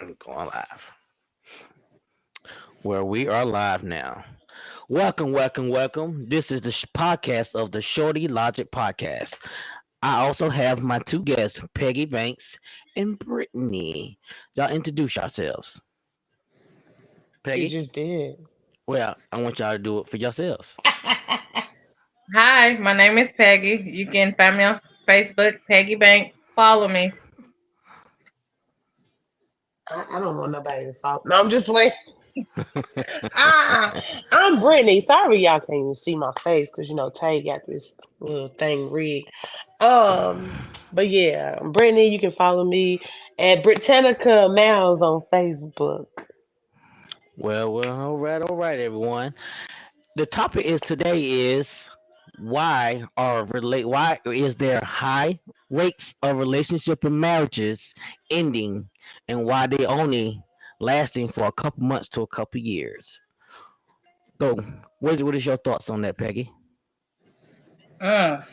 I'm going live. Where we are live now. Welcome, welcome, welcome. This is the podcast of the Shorty Logic Podcast. I also have my two guests, Peggy Banks and Brittany. Y'all introduce yourselves. You Peggy? just did. Well, I want y'all to do it for yourselves. Hi, my name is Peggy. You can find me on Facebook, Peggy Banks. Follow me. I don't want nobody to follow. No, I'm just playing. Ah, I'm Brittany. Sorry, y'all can't even see my face because Tay got this little thing rigged. But yeah, I'm Brittany. You can follow me at Britannica Mouse on Facebook. Well, all right, everyone. The topic is today is why is there high rates of relationship and marriages ending and why they only lasting for a couple months to a couple years. So what is your thoughts on that, Peggy? Mm.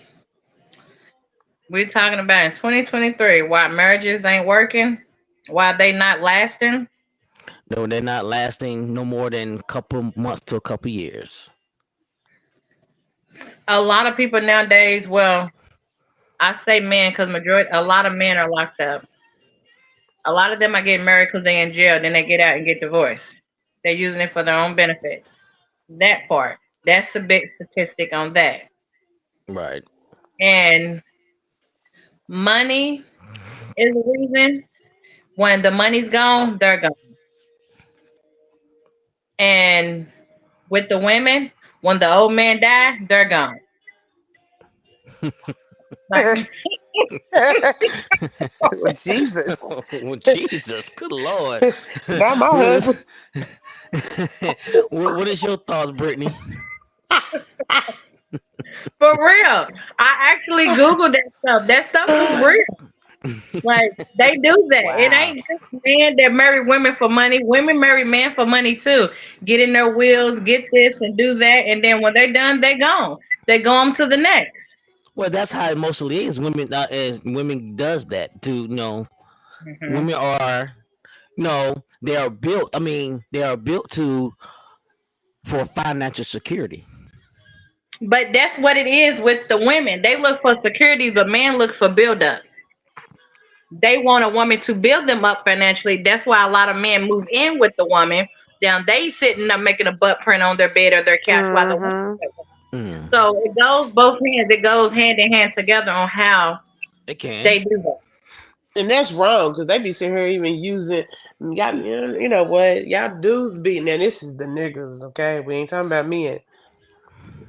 We're talking about in 2023 why marriages ain't working, why they not lasting. No, they're not lasting no more than a couple months to a couple years. A lot of people nowadays, well, I say men because a lot of men are locked up. A lot of them are getting married because they're in jail, then they get out and get divorced. They're using it for their own benefits. That part, that's a big statistic on that. Right. And money is the reason. When the money's gone, they're gone. And with the women, when the old man die, they're gone. Like, Well, Jesus, Well, Jesus, good Lord. not my what, husband. what is your thoughts, Brittany? for real. I actually Googled that stuff. That stuff is real. Like they do that. It Wow. ain't just men that marry women for money. Women marry men for money too. Get in their wheels, get this and do that, and then when they're done, they gone. They go on to the next. Well, that's how it mostly is. Women, as women does that to Hmm. women are they are built. I mean, they are built to for financial security. But that's what it is with the women. They look for security. The man looks for build up. They want a woman to build them up financially. That's why a lot of men move in with the woman. Down they sitting up making a butt print on their bed or their couch while the woman. Mm-hmm. Mm, So it goes both hands. It goes hand in hand together on how they can. they do that. And that's wrong because they be sitting here even using y'all. You know what? Y'all dudes be now. This is the niggas, okay? We ain't talking about men,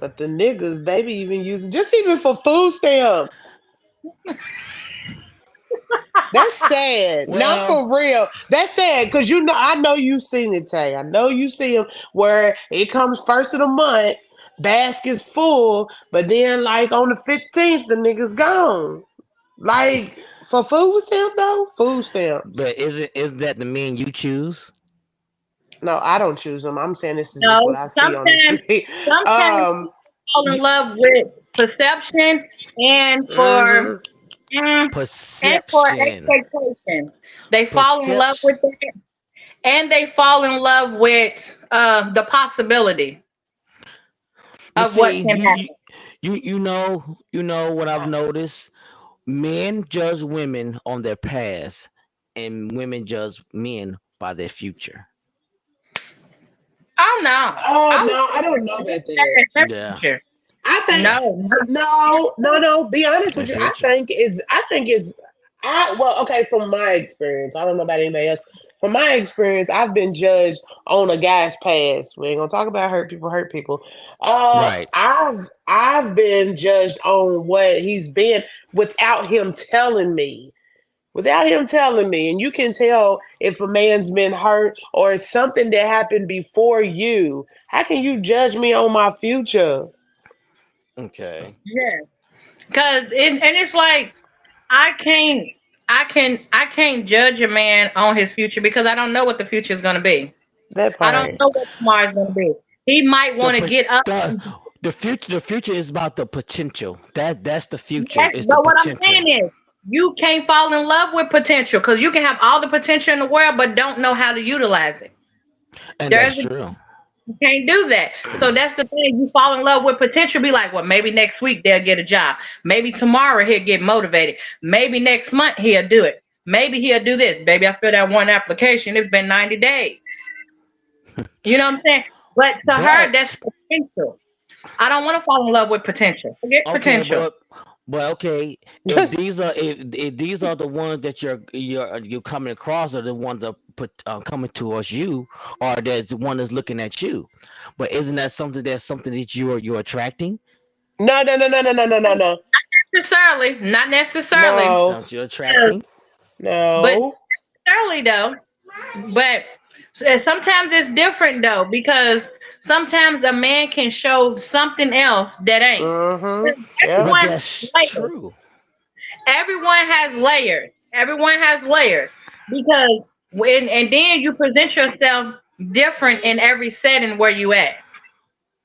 but the niggas they be even using just even for food stamps. That's sad. Not Well, for real. That's sad because I know you seen it, Tay. I know you see them where it comes first of the month, basket's full, but then like on the 15th, the niggas gone. Like for food stamp though, food stamps. but is that the men you choose? No, I don't choose them. I'm saying this is just what No, I see on the street. sometimes um, fall in y- love with perception and for mhm. mm, and for Perception. expectations. They fall in love Perception. with it, and they fall in love with the possibility But of see, what can happen. you know what I've noticed. Men judge women on their past, and women judge men by their future. Oh no, Oh I would no, I say don't know that about that. it's their Yeah, future. I think yeah. No, no. Be honest Their with you. I future. think it's. I think it's. I well, okay. From my experience, I don't know about anybody else. From my experience, I've been judged on a guy's past. We ain't gonna talk about hurt people. Hurt people. Right. I've been judged on what he's been without him telling me. Without him telling me, and you can tell if a man's been hurt or it's something that happened before you. How can you judge me on my future? Okay. yeah, and it's like I can't, I can't judge a man on his future because I don't know what the future is going to be. That I don't part. know what tomorrow's going to be. He might The want to get up. the the future is about the potential. That's the future. Yes, Is the but what I'm potential. saying is You can't fall in love with potential because you can have all the potential in the world but don't know how to utilize it. And There's that's a true. You can't do that. So that's the thing. You fall in love with potential. Be like, well, maybe next week they'll get a job. Maybe tomorrow he'll get motivated. Maybe next month he'll do it. Maybe he'll do this. Baby, I filled out one application. It's been 90 days. You know what I'm saying? But to her, that's But potential. I don't want to fall in love with potential. Forget okay, potential. but okay, if these are the ones that you're coming across, are the ones that put coming towards you, or there's the one that's looking at you. But isn't that something that you're attracting? No, no, no, no, no, no, no, no, no, Necessarily. Not necessarily. no, Something you're attracting. But no. necessarily, though. But sometimes it's different though because sometimes a man can show something else that ain't. Mm-hmm. Yep. But Everyone has that's layers. true. Everyone has layers. Everyone has layers because and then you present yourself different in every setting where you at.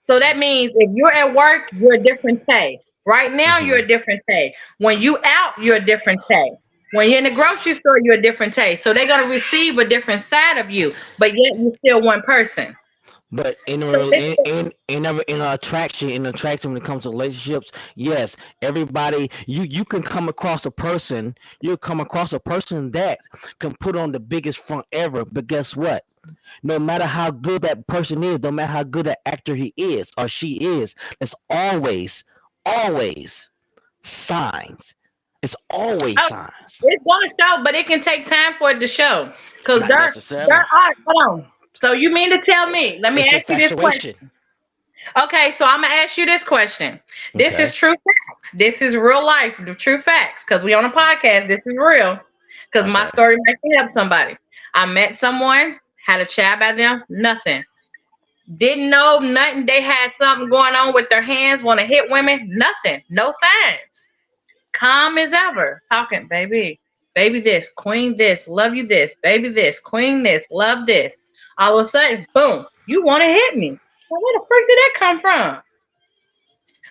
So that means if you're at work, you're a different Tay. Right now, you're Hmm. a different Tay. When you out, you're a different Tay. When you're in the grocery store, you're a different Tay. So they're gonna receive a different side of you, but yet you're still one person. But So it's in attraction when it comes to relationships, yes, everybody you can come across a person, you come across a person that can put on the biggest front ever, but guess what? No matter how good that person is, no matter how good an actor he is or she is, there's always signs. It's always oh, signs. it's gonna show, but it can take time for it to show. Cause Not there necessarily. are. Hold on. So you mean to tell me? Let me It's ask you this question. infatuation. Okay, so I'm gonna ask you this question. This is Okay. true facts. This is real life, the true facts. Cause we on a podcast. This is real. Cause my Okay. story might can help somebody. I met someone, had a child by them, nothing. Didn't know nothing. They had something going on with their hands, want to hit women, nothing. No signs. Calm as ever. Talking, baby, baby this, queen this, love you this, baby this, queen this, love this. All of a sudden, boom, you want to hit me. Well, where the frick did that come from?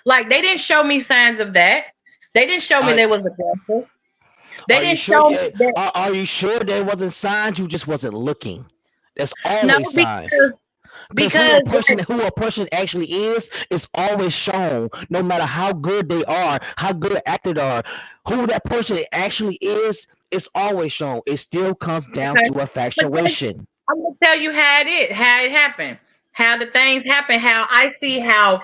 Like they didn't show me signs of that. They didn't show me Are they was aggressive. They are you didn't sure? show me that. Are you sure there wasn't signs? You just wasn't looking. There's No, always signs. Because because who a person actually is always shown, no matter how good they are, how good an actor they are, who that person actually is always shown. It still comes down okay. to But infatuation. I'm gonna tell you how it happened, how the things happen, how I see how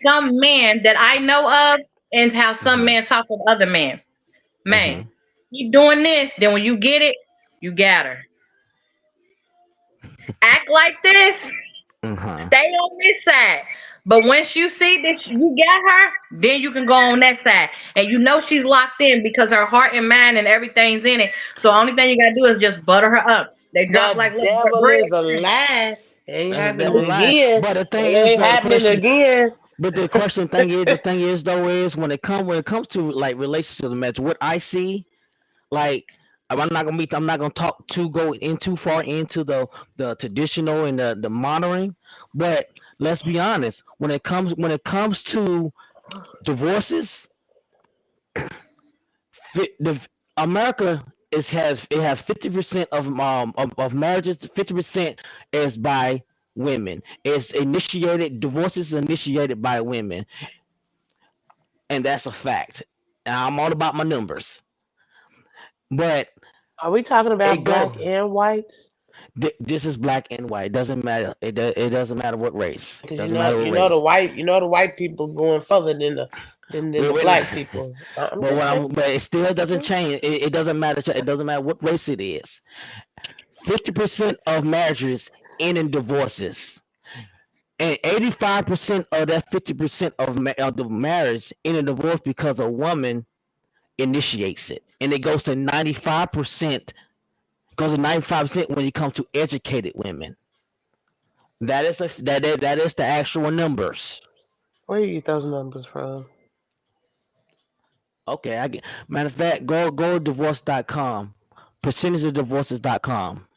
some men that I know of, and how some Hmm. men talk with other men. Man, Hmm. keep doing this, then when you get it, you got her. Act like this, Hmm. stay on this side. But once you see that you got her, then you can go on that side. And you know she's locked in because her heart and mind and everything's in it. So the only thing you gotta do is just butter her up. They drop like The little devil bread. is a lie. Ain't And happening they were lying. again. But the It thing is ain't though, happening again. the thing is though is when it comes to like relationships, match what I see, like I'm not gonna talk too go in too far into the traditional and the modern, but let's be honest, when it comes to divorces, the America is has it has 50% of marriages, 50% is by women. It's initiated divorces initiated by women, and that's a fact. Now, I'm all about my numbers, but Are we talking it about go. black and whites? This is black and white. It doesn't matter. It doesn't matter what race. It Because doesn't matter what the race. white, the white people going further than We the we're not, black people. I'm but just saying. but it still doesn't Mhm. change. It doesn't matter. It doesn't matter what race it is. 50% of marriages end in divorces, and 85% of that 50% of the marriage end in divorce because a woman initiates it, and it goes to 95%. Goes to 95% when it comes to educated women. That is the actual numbers. Where you get those numbers from? Okay, I get. Matter of fact, go to divorce.com, percentageofdivorces.com,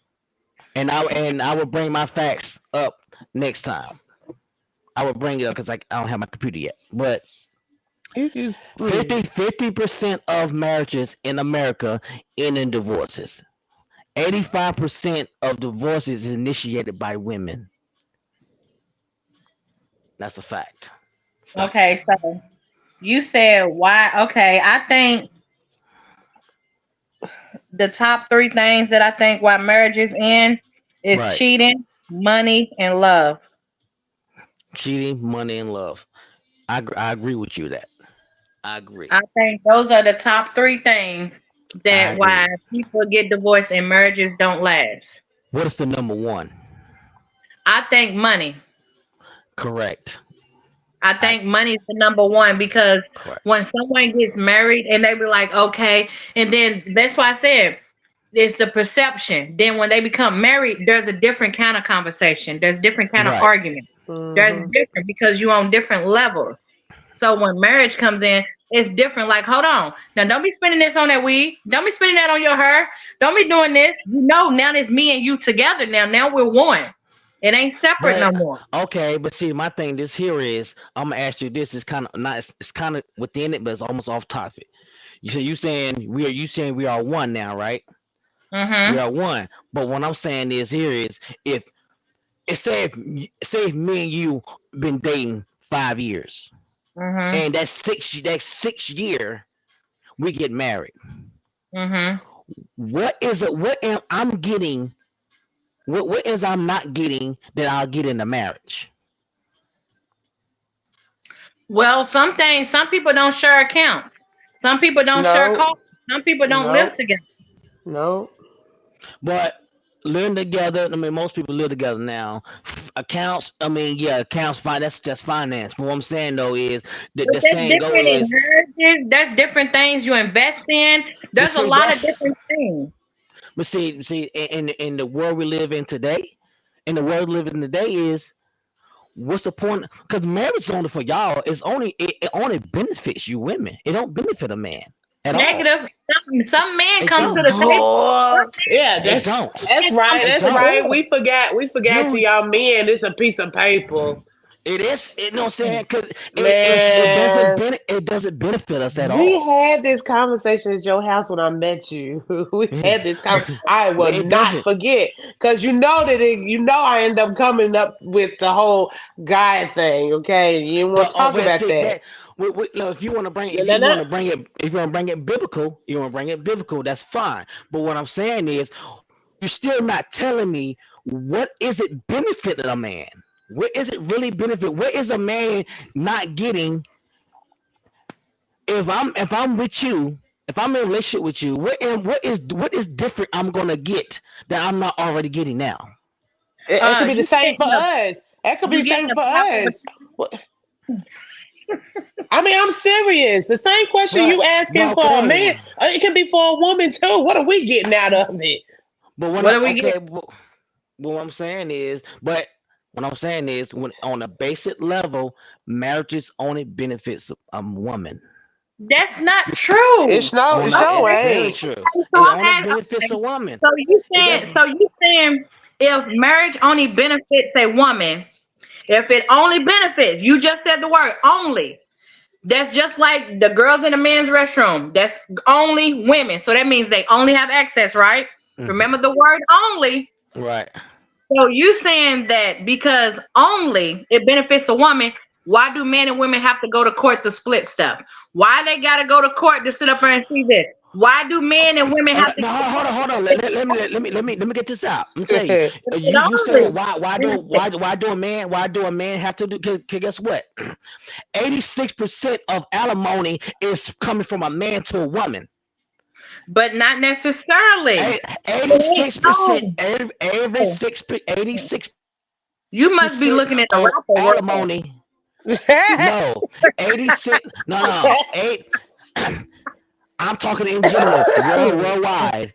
and I will bring my facts up next time. I will bring it up because I don't have my computer yet. But Mm. 50% of marriages in America end in divorces. 85% of divorces is initiated by women. That's a fact. Stop. Okay, so you said why? Okay, I think the top three things that I think why marriages end is Right. cheating, money, and love. Cheating, money, and love. I agree with you that. I agree. I think those are the top three things I that why agree. people get divorced and marriages don't last. What is the number one? I think money. Correct. I I think money's the number one because correct. when someone gets married and they be like, okay, and then that's why I said it's the perception. Then when they become married, there's a different kind of conversation. There's different kind of Right. argument. There's Mm-hmm. different because you're on different levels. So when marriage comes in, it's different. Like, hold on. Now don't be spending this on that weed. Don't be spending that on your hair. Don't be doing this. You know, now it's me and you together now. Now we're one. It ain't separate no But more. okay, but see, my thing this here is I'm gonna ask you this. Is kind of not. It's kind of within it, but it's almost off topic. You saying we are one now, right? We Mm-hmm. are one. But what I'm saying is here is if say if me and you been dating 5 years, Mm-hmm. and that sixth year we get married. Mm-hmm. What is it? What am I'm getting? What is I'm not getting that I'll get in the marriage? Well, some things, some people don't share accounts. Some people don't share No, cars. Some people don't live no, together. no. But living together, I mean, most people live together now. Accounts, I mean, yeah, accounts fine. That's just finance. But what I'm saying though is that But the that's saying go different in is, marriages. That's different things you invest in. but There's a see lot of that's, different things. see, in the world we live in today, in the world we live in today is what's the point? Because marriage is only for y'all. It only benefits you women. It don't benefit a man at all. Negative. Some men It come to don't. the table. Boy, yeah, It that's don't. that's Men come right. to It That's the don't. right. table. We forgot to You y'all men. It's a piece of paper, It is, you know what I'm saying? Because man. it doesn't benefit us at We all. had this conversation at your house when I met you. We had this I will But it not doesn't. forget because you know that I end up coming up with the whole guy thing. Okay, you didn't want But to talk but about see that. that look, if you want to bring No, no, no. if you want to bring it biblical, you want to bring it biblical. That's fine. But what I'm saying is, you're still not telling me what is it benefiting a man. What is it really benefit? What is a man not getting if I'm with you? If I'm in a relationship with you, what is different I'm gonna get that I'm not already getting now? It could be the You same for getting the us. It could be you the getting same the for proper. us. I mean, I'm serious. The same question you But asking for a okay, man, it can be for a woman too. What are we getting out of it? but when What I do we get? okay, but what I'm saying is, but what I'm saying is, when on a basic level, marriages only benefits a woman. That's not true. It's no It's very way. true. Okay, so It I'm only asking. benefits a Okay, woman. It does. so you saying if marriage only benefits a woman, if it only benefits, you just said the word only. That's just like the girls in the men's restroom. That's only women. So that means they only have access, right? Remember Mhm. the word only. Right. So you saying that because only it benefits a woman, why do men and women have to go to court to split stuff? Why they gotta go to court to sit up there and see this? Why do men and women have to No, go to hold on, court hold on. if Let me get this out. Let me tell you. it You said, well, only benefits? why do a man have to do? Cause guess what? 86% of alimony is coming from a man to a woman. But not necessarily. It ain't 86%, no. every six, 86% You must be looking at the of rapper world. alimony. No, 86. No, no, eight. I'm talking in general, worldwide.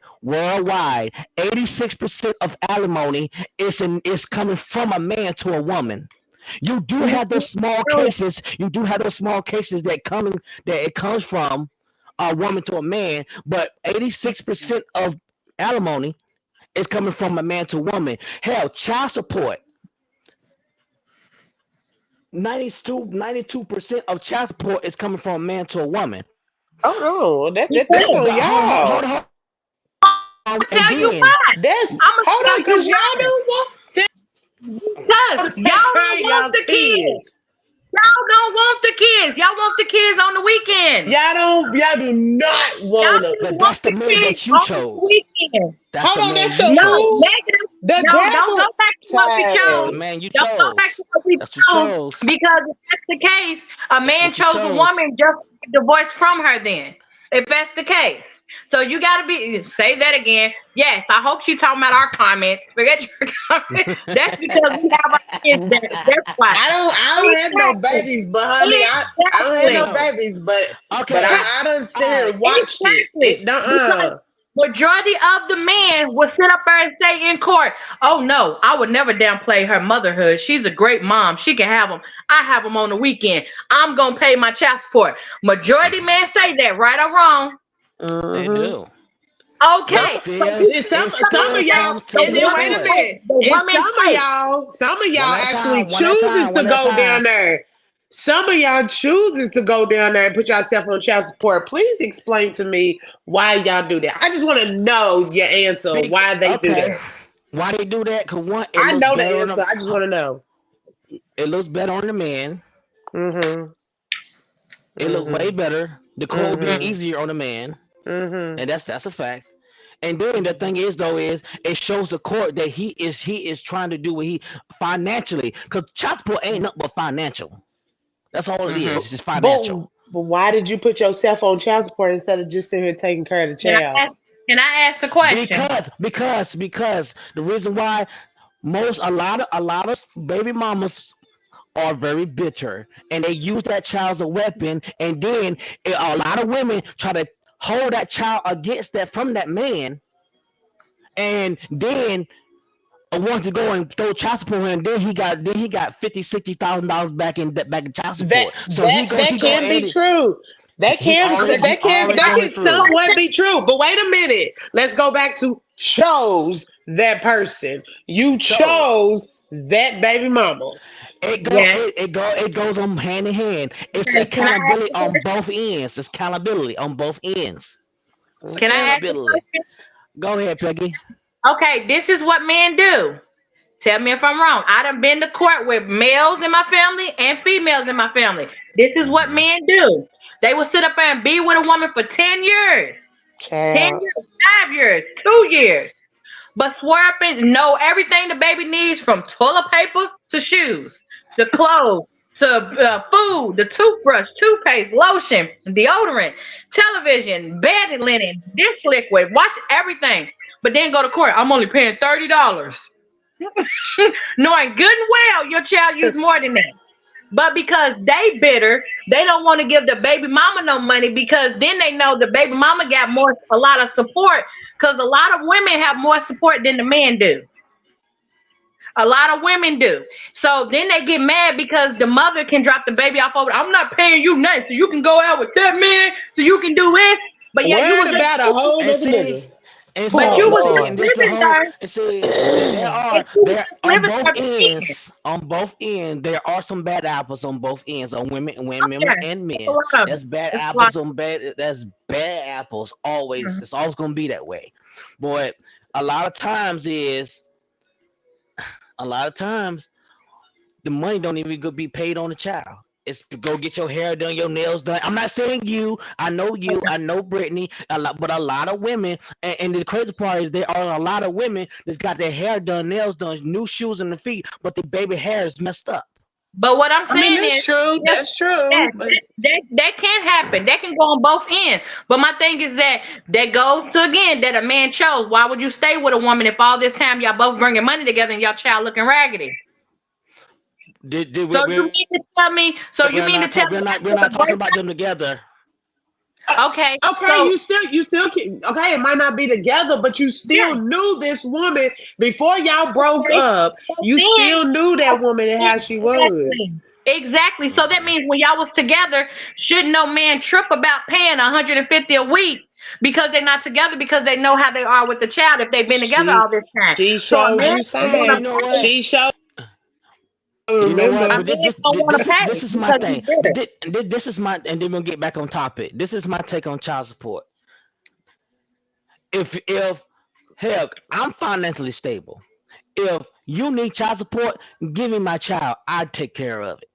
86% of alimony is coming from a man to a woman. You do have those small cases. You do have those small cases that it comes from a woman to a man, but 86% of alimony is coming from a man to woman. Hell, child support. 92% of child support is coming from a man to a woman. Oh no, that's Because on Hold y'all. on, I'm gonna and tell you then why. That's I'm gonna hold tell on, you cause y'all why. don't want Because to y'all take care don't of want y'all the kids. kids. Y'all don't want the kids. Y'all want the kids on the weekends. Y'all do not Y'all want them. just but want that's the the man kids that you on the chose. weekend. That's Hold the on, man that's you the No, who? chose. negative. The No, don't go devil. back to what we That's the chose. Child. man you Don't go back chose. to what we That's what you chose chose. because if that's the case, a That's man what you chose a chose. woman just to get divorced from her. Then, if that's the case, so you got to be say that again. Yes, I hope she talking about our comments. Forget your comments. That's because we have our kids there. That's why. I don't have no Exactly. babies, but honey, I don't have no Exactly. No. babies, but Okay. I done sit All here right. and watched it. Exactly. Because majority of the men will sit up there and say in court, "Oh no, I would never downplay her motherhood. She's a great mom. She can have them. I have them on the weekend. I'm gonna pay my child support." Majority men say that, right or wrong. They Mm-hmm. do. But Some Okay, so still, you some it sit up some there still of and say y'all, comes to the and the then wait woman a court. minute, takes, the and woman takes. some of One y'all at a actually time. One at a chooses time. to One at a go down time. there. Some of y'all chooses to go down there and put yourself on child support. Please explain to me why y'all do that. I just want to know your answer. Why they do Okay. that? Why they do that? Cause one, it I looks know the better on answer. the I just want to know. it looks better on the man. Mm-hmm. It looks way Mm-hmm. better. The court will be Mm-hmm. easier on the man, Mm-hmm. and that's a fact. And then the thing is though is it shows the court that he is trying to do what he financially because child support ain't nothing but financial. That's all it Mm-hmm. is. It's just But financial. but why did you put yourself on child support instead of just sitting here taking care of the Can I child? ask? Can I ask a question? Because the reason why a lot of baby mamas are very bitter and they use that child as a weapon and then a lot of women try to hold that child against that from that man and then want to go and throw child support and then he got 50 $60,000 back in child That support so that that he go can be ahead true. That he can already he already that going can through somewhat be true. But wait a minute. Let's go back to chose that person. You so chose that baby mama. Yes. it goes on hand in hand. It's Yes. Can I ask accountability a on question? both ends. It's accountability on both ends. It's Can Okay. I ask a accountability. question? Go ahead, Peggy. Okay, this is what men do. Tell me if I'm wrong. I done been to court with males in my family and females in my family. This is what Hmm. men do. They will sit up there and be with a woman for 10 years, 10 Child. years, 5 years, 2 years. But swear up and know everything the baby needs from toilet paper to shoes, to clothes, to food, the toothbrush, toothpaste, lotion, deodorant, television, bed linen, dish liquid, wash everything. But then go to court. I'm only paying $30. Knowing good and well your child used more than that. But because they bitter, they don't want to give the baby mama no money because then they know the baby mama got a lot of support. Because a lot of women have more support than the men do. A lot of women do. So then they get mad because the mother can drop the baby off over. I'm not paying you nothing, so you can go out with that man, so you can do this. But yeah, you Worried was about a just, whole And other see, nigga. and but see, Oh you and was see, just Lord. and this the living whole, there, and see, there and you was there just on living both there pretending. ends, there are some bad apples on both ends, on women Okay, and it's a men. lot of That's them. bad It's a lot. apples on bad. That's bad apples. Always, Mhm. it's always gonna be that way. But a lot of times is a lot of times the money don't even go be paid on the child. It's to go get your hair done, your nails done. I'm not saying you. I know you. I know Brittany. But a lot of women, and the crazy part is there are a lot of women that's got their hair done, nails done, new shoes in the feet, but the baby hair is messed up. But what I'm I mean, saying that's is, true. yes, That's true. yes, But that can happen. That can go on both ends. But my thing is that goes to again that a man chose. Why would you stay with a woman if all this time y'all both bringing money together and your child looking raggedy? Did So you mean to tell me? So you mean to tell me we're after the not talking about them breakup? together. Okay, okay, so you still can, okay, it might not be together, but you still yeah. knew this woman before y'all broke Okay. up. So You then, still knew so that woman and then how she was. exactly. Exactly. So that Mhm. means when y'all was together, shouldn't no man trip about paying 150 a week because they're not together because they know how they are with the child if they've been together She all this time. she So a showed man you is gonna You signs. know pay. what? She showed You know what? A remember. But man don't want to pay this is my because he's thing. bitter. This is my, and then we'll get back on topic. This is my take on child support. If heck, I'm financially stable. If you need child support, give me my child. I take care of it.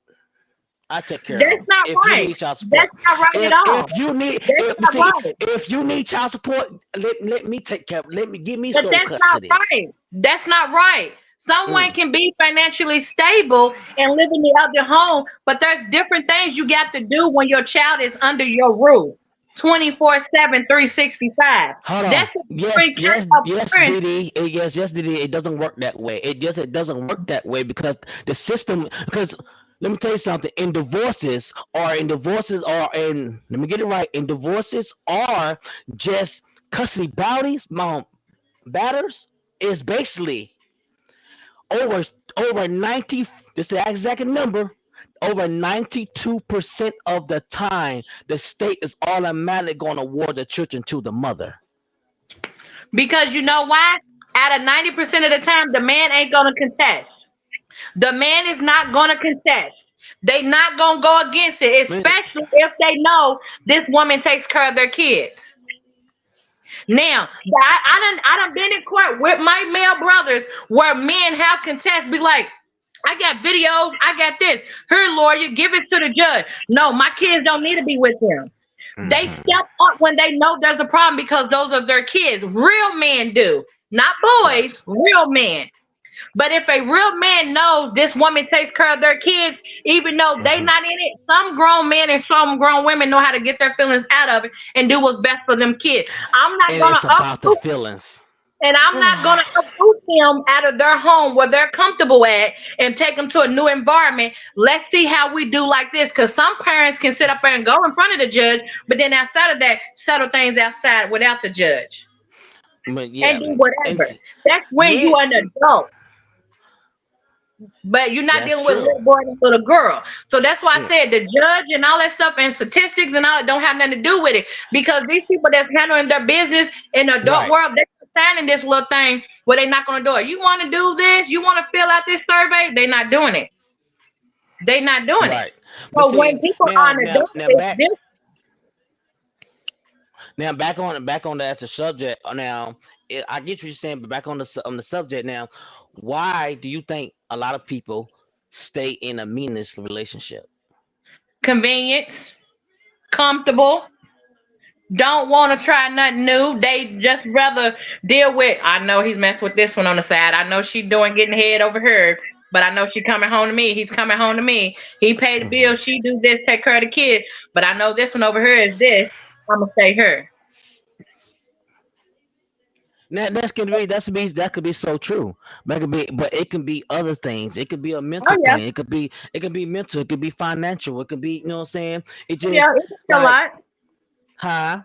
I take care of That's them. not If you right. need child support, That's not right at all. if you need, That's if not see, right. if you need child support, let me take care. Let me give me But sole that's not custody. right. That's not right. Someone Mm, can be financially stable and live in the other home, but there's different things you got to do when your child is under your roof 24/7, 365. hold on. That's a Yes, different yes, kind of yes, parent. Didi. Yes, yes, Didi. It doesn't work that way. It doesn't work that way because the system. Because let me tell you something. In divorces or in let me get it right. In divorces are just custody bounties, batters is basically over over 90, this is the exact number, over 92% of the time the state is automatically going to award the children to the mother. Because you know why? Out of 90% of the time, the man ain't going to contest. The man is not going to contest. They not going to go against it, Man, especially if they know this woman takes care of their kids. Now, I done been in court with my male brothers where men have contests be like, I got videos, I got this. Her lawyer, give it to the judge. No, my kids don't need to be with them. They mhm. step up when they know there's a problem because those are their kids. Real men do, not Right. boys, real men. But if a real man knows this woman takes care of their kids, even though they Mhm. not in it, some grown men and some grown women know how to get their feelings out of it and do what's best for them kids. I'm not And gonna it's about the uproot feelings. and I'm not gonna uproot them out of their home where they're comfortable at and take them to a new environment. Let's see how we do like this. Cause some parents can sit up there and go in front of the judge, but then outside of that, settle things outside without the judge But yeah, and do and whatever. That's when you men, an adult. But you're not that's dealing with true. little boy and little girl. So that's why I Yeah. said the judge and all that stuff and statistics and all that don't have nothing to do with it. Because these people that's handling their business in the adult Right. world, they're signing this little thing where they knock on the door. You want to do this? You want to fill out this survey? They're not doing it. They're not doing it. Right. But So when see, people are an adult, now it's back this. now back on the actual subject. Now, I get what you're saying, but back on on the subject now. Why do you think a lot of people stay in a meaningless relationship? Convenience, comfortable, don't want to try nothing new. They just rather deal with. I know he's messing with this one on the side. I know she doing getting head over her, but I know she coming home to me. He's coming home to me. He paid the Hmm. bill. She do this, take care of the kid. But I know this one over here is this. I'm gonna say her. Now that could be so true. But it can be other things. It could be a Oh mental yeah, thing. It could be mental. It could be financial. It could be, you know what I'm saying. It oh, yeah. just It can be a like, lot. huh?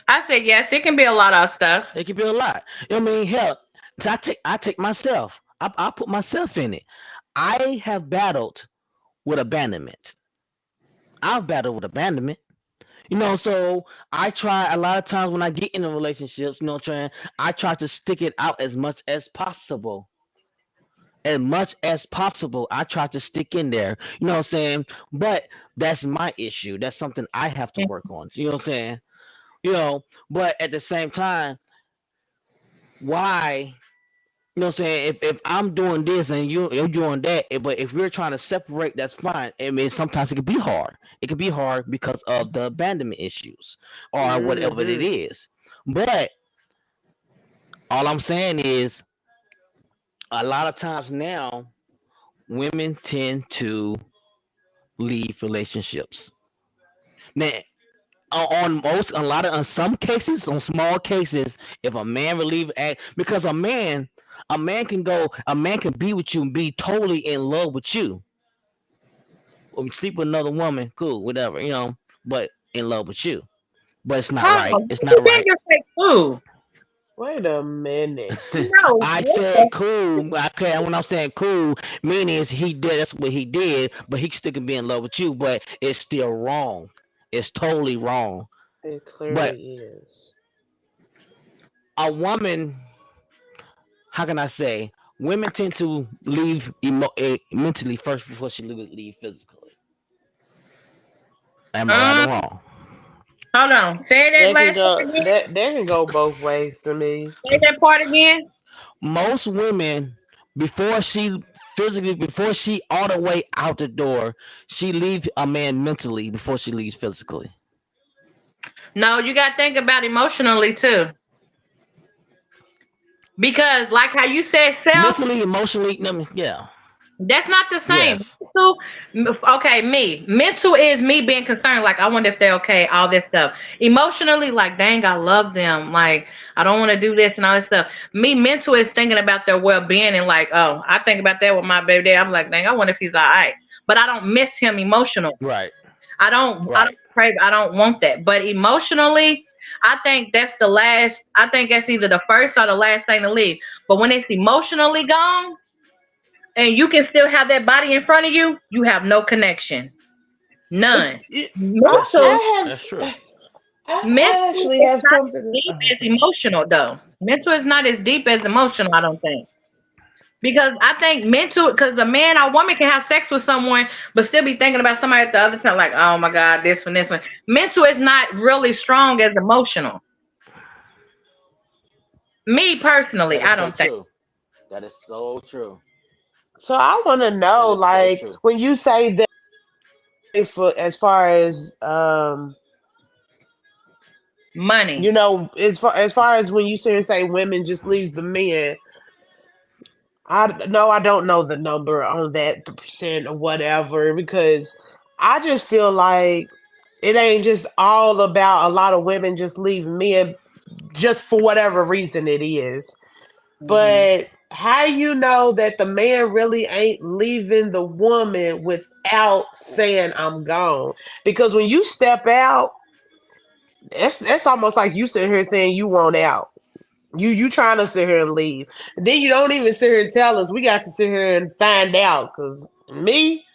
I said yes. It can be a lot of stuff. It could be a lot. I mean, hell, so I take myself. I put myself in it. I have battled with abandonment. I've battled with abandonment. You know, so I try a lot of times when I get into relationships, you know, I try to stick it out as much as possible. As much as possible, I try to stick in there. You know what I'm saying? But that's my issue. That's something I have to work on. You know what I'm saying? You know, but at the same time, why, you know what I'm saying? If I'm doing this and you're doing that, but if we're trying to separate, that's fine. I mean, sometimes it can be hard. It can be hard because of the abandonment issues or whatever it Mm-hmm. is. But all I'm saying is, a lot of times now, women tend to leave relationships. Now, on most, a lot of, in some cases, on small cases, if a man will leave, because a man can be with you and be totally in love with you, or sleep with another woman, cool, whatever, you know, but in love with you. But it's not Hold right. on. It's You not been right. your fake food. Wait a minute. No. I Yeah. said cool. Okay, when I'm saying cool, meaning is he did. That's what he did. But he still can be in love with you. But it's still wrong. It's totally wrong. It But clearly is. a woman, how can I say? Women tend to leave mentally first before she leave physically. Am I right or Um, wrong? hold on. Say that That can last part go again. that can go both ways to me. Say that part again. Most women, before she before she all the way out the door, she leave a man mentally before she leaves physically. No, you got to think about emotionally too. Because, like how you said, self. Mentally, emotionally, yeah, That's not the same. yes, Okay, me. Mental is me being concerned. Like, I wonder if they're okay, all this stuff. Emotionally, like, dang, I love them. Like, I don't want to do this and all this stuff. Me, mental is thinking about their well being and, like, oh, I think about that with my baby dad. I'm like, dang, I wonder if he's all right. But I don't miss him emotionally. right, I right. don't crave, I don't want that. But emotionally, I think that's the last, I think that's either the first or the last thing to leave. But when it's emotionally gone, and you can still have that body in front of you, you have no connection. None. That's true. Mental, That's true. I mental actually is have not as something. deep as emotional though. Mental is not as deep as emotional, I don't think. Because I think mental, because a man or woman can have sex with someone, but still be thinking about somebody at the other time, like, oh my God, this one, this one. Mental is not really strong as emotional. Me personally, That is I so don't think. true. That is so true. So I want to That know, is so like, true. when you say that, for as far as Money. as far as when you sit and say women just leave the men, I no, I don't know the number on that, the percent or whatever, because I just feel like it ain't just all about a lot of women just leaving men just for whatever reason it is. Hmm. But how you know that the man really ain't leaving the woman without saying I'm gone? Because when you step out, that's almost like you sit here saying you want out. You trying to sit here and leave. Then you don't even sit here and tell us. We got to sit here and find out. Cause me,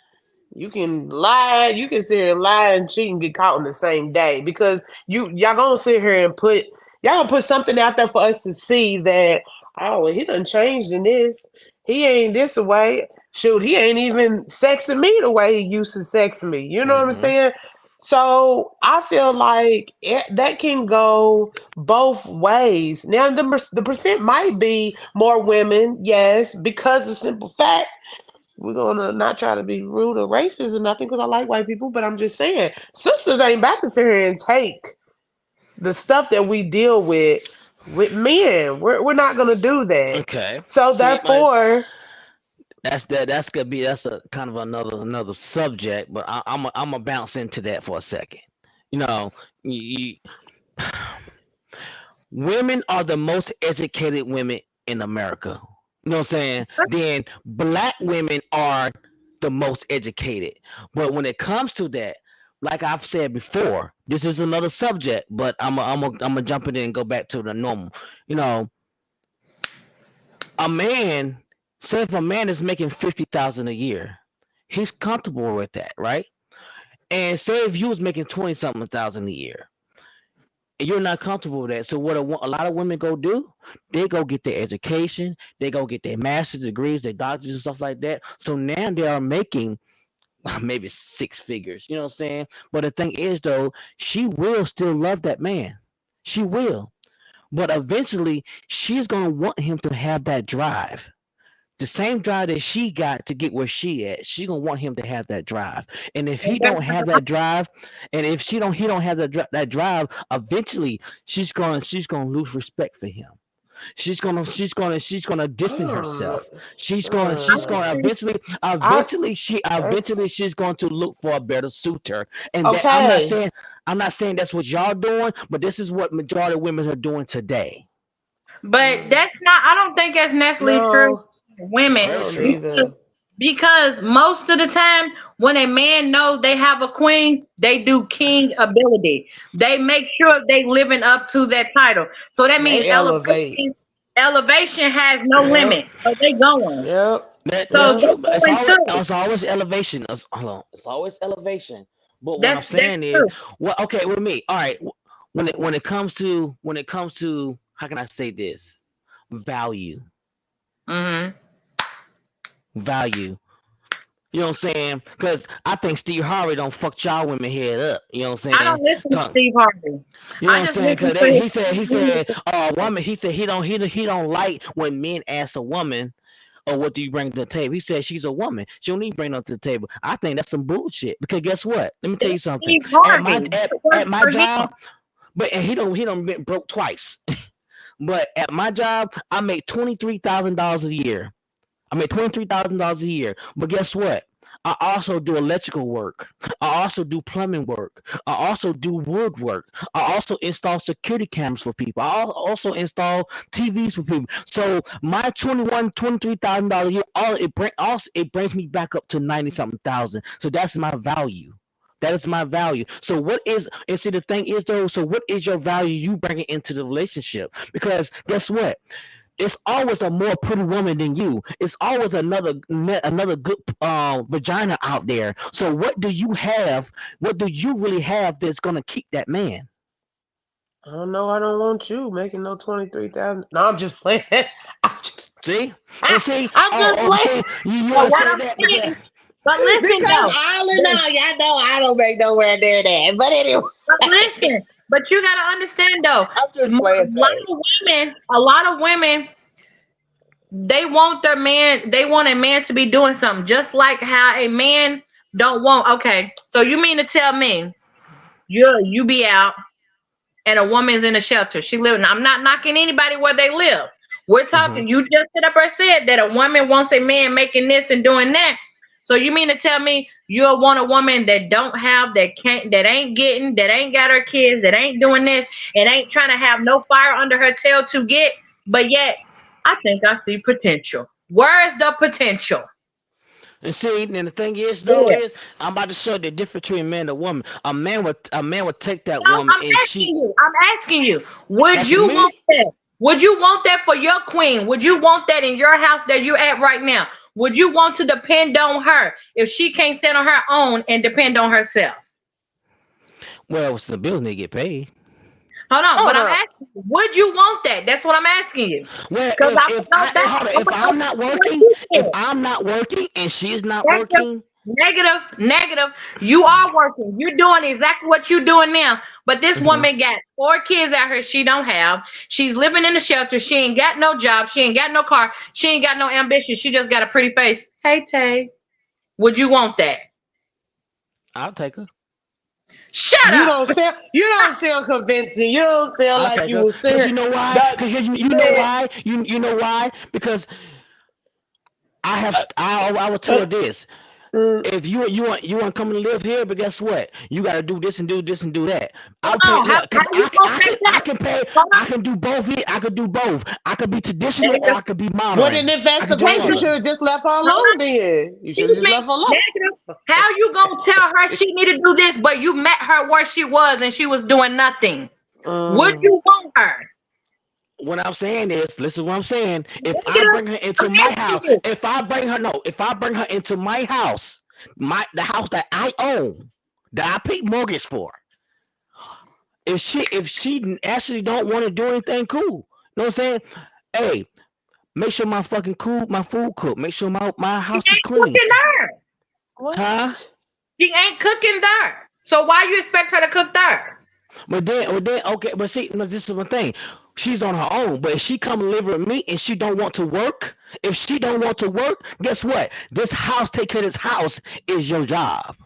you can lie. You can sit here and lie and cheat and get caught in the same day. Because y'all gonna sit here and y'all gonna put something out there for us to see that, oh, well, he done changed in this. He ain't this way. Shoot, he ain't even sexing me the way he used to sex me. You know what I'm Hmm. saying? So I feel like that can go both ways. Now the percent might be more women, yes, because of simple fact we're gonna not try to be rude or racist or nothing because I like white people, but I'm just saying sisters ain't about to sit here and take the stuff that we deal with men. We're not gonna do that. Okay. So See, like therefore, that's gonna be that's a kind of another subject, but I'm gonna bounce into that for a second. You know, you, women are the most educated women in America. You know what I'm saying? Then black women are the most educated. But when it comes to that, like I've said before, this is another subject, but I'm jump in and go back to the normal. You know, a man, say if a man is making 50,000 a year, he's comfortable with that, right? And say if you was making 20 something thousand a year, and you're not comfortable with that. So what a lot of women go do, they go get their education, they go get their master's degrees, their doctors and stuff like that. So now they are making maybe six figures. You know what I'm saying? But the thing is though, she will still love that man. She will. But eventually she's gonna want him to have that drive. The same drive that she got to get where she at, she gonna want him to have that drive. And if he don't have that drive, and if he don't have that drive, eventually she's gonna lose respect for him. She's gonna distance um, herself. She's gonna uh, I eventually that's she's going to look for a better suitor. And that okay. I'm not saying that's what y'all doing, but this is what majority of women are doing today. But Mm, that's not, I don't think that's necessarily true no, for women I Very don't true. because, either. because most of the time when a man knows they have a queen, they do king ability. They make sure they living up to that title. So that means They elevate. elevation has no Yep. limit. So they going. Yep. So That's Yep. they true. But it's going always too. it's always elevation. Hold on. It's always elevation. But what I'm That's saying is, true. well, okay, with me, all right. When it comes to how can I say this? Value. Hmm. value. You know what I'm saying? Because I think Steve Harvey don't fuck y'all women head up. You know what I'm I saying? don't listen to Talk, Steve Harvey. you know what I I'm just saying? listen Because to his. he said, woman. He said he don't like when men ask a woman, "Oh, what do you bring to the table?" He said she's a woman. She don't need to bring nothing to the table. I think that's some bullshit. Because guess what? Let me tell you That's something. Steve At my Harvey. at, It works at my for him. job, but and he don't been broke twice. But at my job, I make $23,000 a year. I make $23,000 a year. But guess what? I also do electrical work. I also do plumbing work. I also do woodwork. I also install security cameras for people. Also install TVs for people. So my 23,000 dollars a year, it brings me back up to 90 something thousand. So that's my value. That is my value. So what is and see the thing is though, so what is your value you bringing into the relationship? Because guess what? It's always a more pretty woman than you. It's always another good vagina out there. So what do you have? What do you really have that's gonna keep that man? I don't know. I don't want you making no 23,000. No, I'm just playing. I'm just, See and see. I'm just Oh, playing see you But want to what say I'm that because saying, but listen because though, all in all, y'all know I don't make nowhere near that. But anyway, but listen, but you gotta understand though, I'm just playing tag. a lot of women, they want their man, they want a man to be doing something, just like how a man don't want. Okay, so you mean to tell me you be out and a woman's in a shelter. She living. I'm not knocking anybody where they live. We're hmm talking. You just sit up and said that a woman wants a man making this and doing that. So you mean to tell me you'll want a woman that don't have, that can't, that ain't getting, that ain't got her kids, that ain't doing this, and ain't trying to have no fire under her tail to get, but yet I think I see potential. Where is the potential? And see, and the thing is though Yeah. is I'm about to show you the difference between a man and a woman. A man would take that No, woman I'm and asking she you. I'm asking you. Would asking you want me. that? Would you want that for your queen? Would you want that in your house that you're at right now? Would you want to depend on her if she can't stand on her own and depend on herself? Well, it's the bills need to get paid. Hold on, but Hold I'm up. asking you, would you want that? That's what I'm asking you. Well, Because I'm if gonna I go back. hold on, I'm if gonna go I'm back not to what working, you if said. I'm not working and she's not Negative, working, negative. You are working. You're doing exactly what you're doing now. But this hmm woman got 4 kids out here she don't have. She's living in a shelter. She ain't got no job. She ain't got no car. She ain't got no ambition. She just got a pretty face. Hey Tay, would you want that? I'll take her. Shut up. You don't sound convincing. You don't sound I'll like take you her. will sit Cause here. you know why? That, Cause you know man, why? You know why? Because uh, I will tell uh, her this. mm, If you want to come and live here, but guess what? You got to do this and do this and do that. I'll pay. Hold on. Look, How cause you gonna pay I that? can pay. Hold I on. can do both. I could do both. I could be traditional or I Negative. could be well, then modern. if that's I the can do case, all you Negative. of should it. have just left her Hold alone. on. Then you should have Excuse just me. left her alone. Negative. How you gonna tell her she need to do this, but you met her where she was and she was doing nothing? Would Mm. you want her? What I'm saying is, listen, what I'm saying. If I Negative. bring her I'm into my asking house, you. if I bring her into my house, the house that I own, that I pay mortgage for, if she actually don't want to do anything, cool. You know what I'm saying? Hey, make sure my food cooked. Make sure my She house is ain't clean. cooking there. Huh? What? She ain't cooking there. So why you expect her to cook there? But then, okay. But see, no, this is one thing. She's on her own. But if she come live with me and she don't want to work, if she don't want to work, guess what? Take care of this house is your job.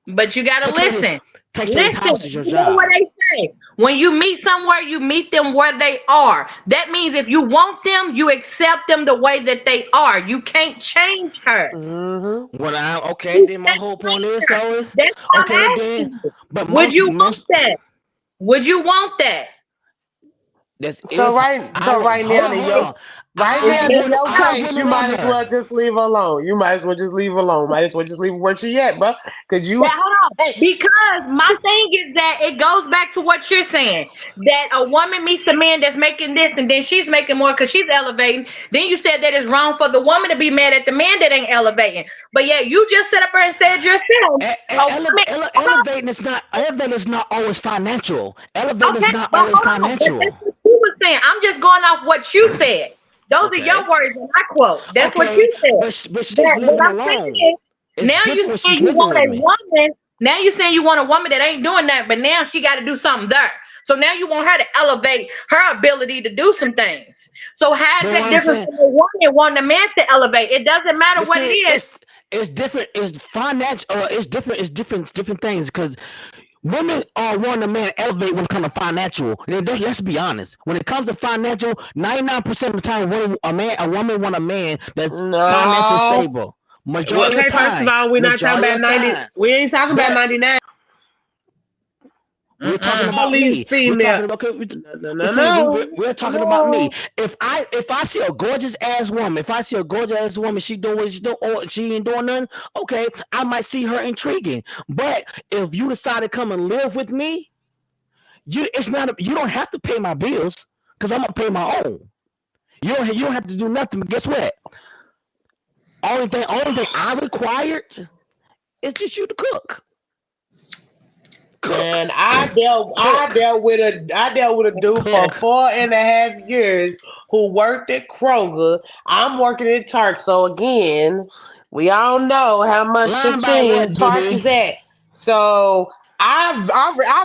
But you gotta Take care of this, listen. take care of this Listen. house is your You know what job. they say? When you meet somewhere, you meet them where they are. That means if you want them, you accept them the way that they are. You can't change her. Mm-hmm. Okay, You then my can't whole point change is her. though is That's what okay, but I'm then asking you. but Would you want most that? Would you want that? that's So if right, I so would right now, in hold your on. right If now in if your I case, wouldn't you want might as her. well just leave her alone. You might as well just leave her alone. Might as well just leave her where she at, bro. Cause you, That hold on. hey, Because my thing is that it goes back to what you're saying. That a woman meets a man that's making this and then she's making more because she's elevating. Then you said that it's wrong for the woman to be mad at the man that ain't elevating. But yeah, you just set up there and said yourself, a woman, hold on, Elevating is not always financial. Elevating is okay, not but always hold on. But that's financial. what you were saying. I'm just going off what you said. Those are Okay. your words, and I quote. That's what Okay. you said. But she's But living what I'm saying alone. is, It's now you different when saying she's you living want with a me. woman. Now you saying you want a woman that ain't doing that, but now she got to do something there. So now you want her to elevate her ability to do some things. So how is But what that I'm different saying, from a woman wanting a man to elevate? It doesn't matter but what it see, is. it's different. It's financial. It's different. It's different things because women are wanting a man to elevate when it comes to financial. Let's be honest. When it comes to financial, 99% of the time, a woman want a man that's financially No. stable. Well, Majority of okay, the first of time. all, we're not talking Majority about of the 90. time. We ain't talking about But 99. we're talking Mm-mm. All about these me. We're female. talking about. Okay, No, no, but no, see, no. we're talking about me. No. If I see a gorgeous ass woman, if I see a gorgeous ass woman, she doing what she doing, or she ain't doing nothing. Okay, I might see her intriguing. But if you decide to come and live with me, it's not. You don't have to pay my bills because I'm gonna pay my own. You don't have to do nothing. But guess what? Only thing I required is just you to cook, cook, Man, I dealt with a dude for cook. 4.5 years who worked at Kroger. I'm working at Tark. So again, we all know how much Lying about cha-ching what, Tark baby? is at. So I've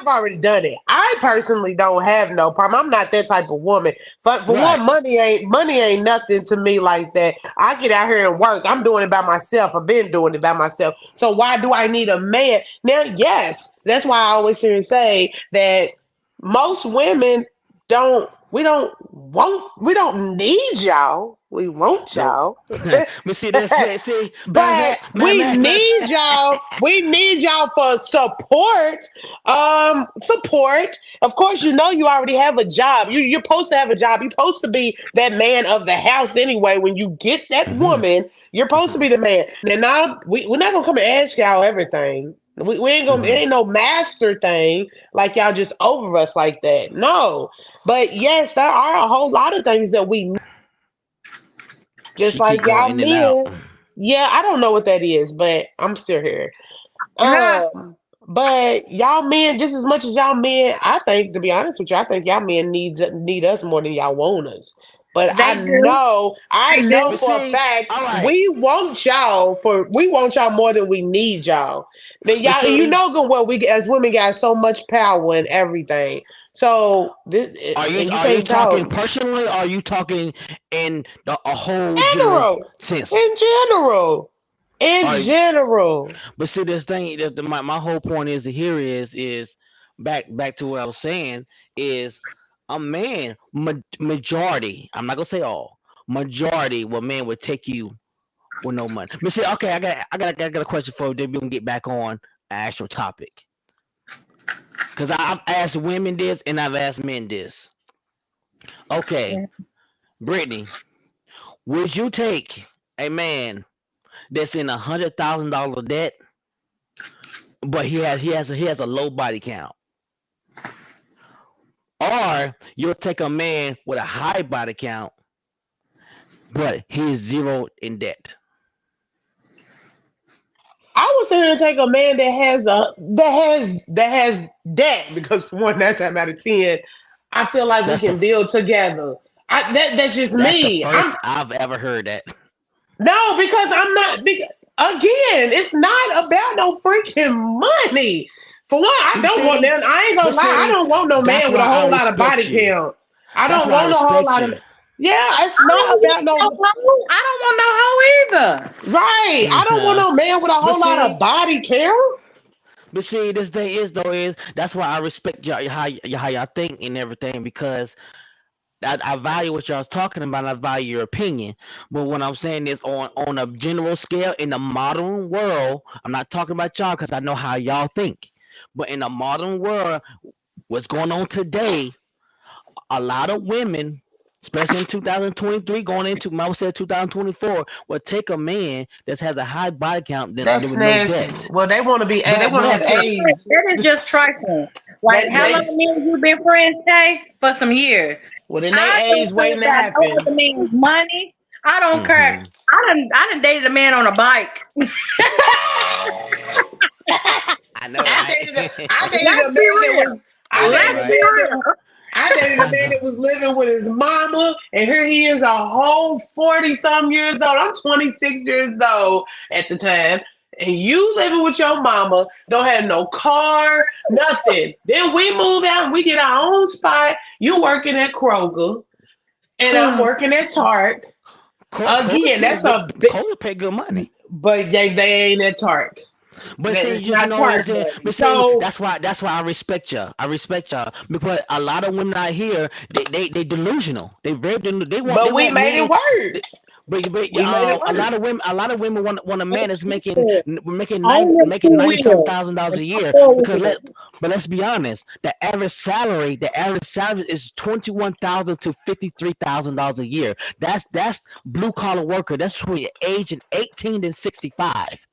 already done it. I personally don't have no problem. I'm not that type of woman. For Right. one, money ain't nothing to me like that. I get out here and work. I'm doing it by myself. I've been doing it by myself. So why do I need a man? Now, yes, that's why I always hear and say that most women don't we don't need y'all. We want Nope. y'all. But see, see, matter of But fact, we matter of need y'all. We need y'all for support. Support. Of course, you already have a job. You're supposed to have a job. You're supposed to be that man of the house anyway. When you get that hmm woman, you're supposed to be the man. Now we're not gonna come and ask y'all everything. We ain't gonna. It hmm ain't no master thing like y'all just over us like that. No, but yes, there are a whole lot of things that we need, just She keep like going y'all in and out. men. Yeah, I don't know what that is, but I'm still here. Uh-huh. But y'all men, just as much as y'all men, I think, to be honest with you, I think y'all men need us more than y'all want us. But I They do. know, I They know do. But for a see, fact all right. we want y'all more than we need y'all. Now But y'all, you see, know good well we as women got so much power and everything. So this and you are you can't talking talk personally? Or are you talking in a whole general general, sense? in general, in Are general. but see, this thing that my whole point is here is back to what I was saying is a man majority. I'm not gonna say all. Majority of men would take you with no money. But see, okay, I got a question for you. Then we can get back on the actual topic. Cause I've asked women this and I've asked men this. Okay, Brittany, would you take a man that's in $100,000 debt, but he has a low body count, or you'll take a man with a high body count, but he is zero in debt? I would say to take a man that has debt because for one, 9 times out of 10, I feel like we That's the can build together. That's just that's the me. I'm first I've ever heard that. no because I'm not. Again, it's not about no freaking money. For one, I But don't want see, that. I ain't but gonna lie. I see, don't want no that's man with why a I whole lot of respect body you. count. I That's don't why I want a whole respect lot of. you. Yeah, it's I not don't about want no no. hoe. I don't want no hoe either. Right. I don't want hmm no man with a But whole lot of see, body count. this thing is though is that's why I respect y'all how y'all think and everything because I value what y'all's talking about. And I value your opinion, but what I'm saying is on a general scale in the modern world. I'm not talking about y'all because I know how y'all think, but in the modern world, what's going on today? A lot of women, especially in 2023, going into I would say 2024, will take a man that has a high body count than That's with no nasty. debt. Well, they want to be. They But want what to I'm have That's saying, trifling. AIDS. That is just trifling. Like, how They long me and you been friends, Tay? For some years. well, then I they don't AIDS care waiting to about no happen. other man's money. I don't care. hmm I done dated a man on a bike. I know, I right? dated a, I dated Let's a be man that real. was. I I know, Let's dated a be right? man that real. I dated a man that was living with his mama, and here he is, a whole 40-some years old. I'm 26 years old at the time. And you living with your mama, don't have no car, nothing. Then we move out and we get our own spot. You working at Kroger, and I'm working at Target. Again, that's a big, Cole pay good money. but they ain't at Target. But see, It's you not know what I'm Target saying. money. But see, So, that's why I respect y'all. I respect y'all because a lot of women out here, they delusional. They very they but we want made it men. work. they- We made it a work. lot of women want a man that's Only making two 90-something wheels thousand dollars and a year four because wheels. but let's be honest, the average salary is $21,000 to $53,000 a year. That's blue collar worker. That's between age 18 and 65.